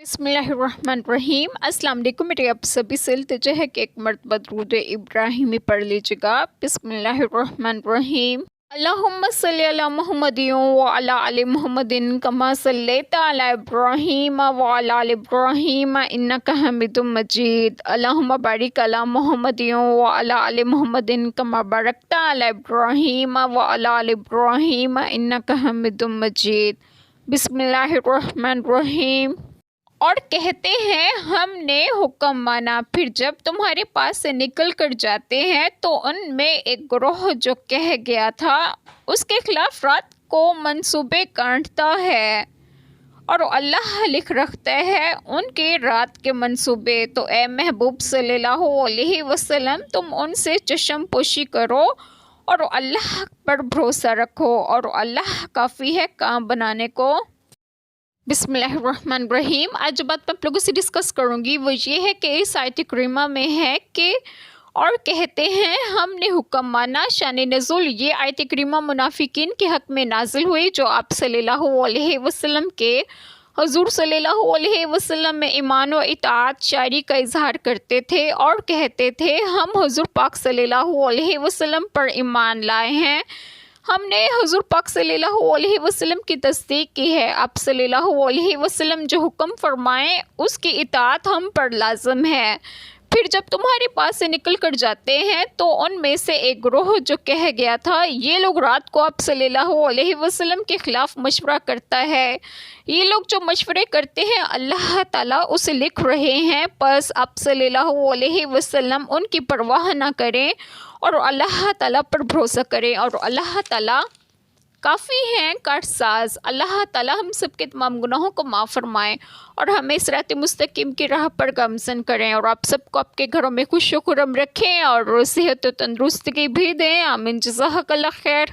بسم اللہ الرحمن الرحیم۔ السلام علیکم، میرے آپ سبھی سے التجا ہے کہ ایک مرتبہ درود ابراہیمی پڑھ لیجیے گا۔ بسم اللہ الرحمن الرحیم۔ اللہم صلی علی محمد وعلی آل محمد کما صلیت علی ابراہیم وعلی آل ابراہیم انک حمید مجید۔ اللہم بارک علی محمد وعلی آل محمد کما بارکت علی ابراہیم وعلی آل ابراہیم انک حمید مجید۔ بسم اللہ الرحمن الرحیم۔ اور کہتے ہیں ہم نے حکم مانا، پھر جب تمہارے پاس سے نکل کر جاتے ہیں تو ان میں ایک گروہ جو کہہ گیا تھا اس کے خلاف رات کو منصوبے گانٹتا ہے، اور اللہ لکھ رکھتا ہے ان کے رات کے منصوبے۔ تو اے محبوب صلی اللہ علیہ وسلم، تم ان سے چشم پوشی کرو اور اللہ پر بھروسہ رکھو، اور اللہ کافی ہے کام بنانے کو۔ بسم اللہ الرحمن الرحیم۔ آج جو بات میں آپ لوگوں سے ڈسکس کروں گی وہ یہ ہے کہ اس آیت کریمہ میں ہے کہ اور کہتے ہیں ہم نے حکم مانا۔ شان نزول یہ آیت کریمہ منافقین کے حق میں نازل ہوئی جو آپ صلی اللہ علیہ وسلم کے حضور صلی اللہ علیہ وسلم میں ایمان و اطاعت شاعری کا اظہار کرتے تھے اور کہتے تھے ہم حضور پاک صلی اللہ علیہ وسلم پر ایمان لائے ہیں، ہم نے حضور پاک صلی اللہ علیہ وسلم کی تصدیق کی ہے، آپ صلی اللہ علیہ وسلم جو حکم فرمائیں اس کی اطاعت ہم پر لازم ہے۔ پھر جب تمہارے پاس سے نکل کر جاتے ہیں تو ان میں سے ایک گروہ جو کہہ گیا تھا، یہ لوگ رات کو آپ صلی اللہ علیہ وسلم کے خلاف مشورہ کرتا ہے، یہ لوگ جو مشورے کرتے ہیں اللہ تعالیٰ اسے لکھ رہے ہیں، پس آپ صلی اللہ علیہ وسلم ان کی پرواہ نہ کریں اور اللہ تعالیٰ پر بھروسہ کریں، اور اللہ تعالیٰ کافی ہیں کارساز۔ اللہ تعالیٰ ہم سب کے تمام گناہوں کو معاف فرمائیں اور ہمیں صراط مستقیم کی راہ پر گامزن کریں، اور آپ سب کو آپ کے گھروں میں خوش و خرم رکھیں اور صحت و تندرستگی بھی دیں۔ آمین، جزاک اللہ خیر۔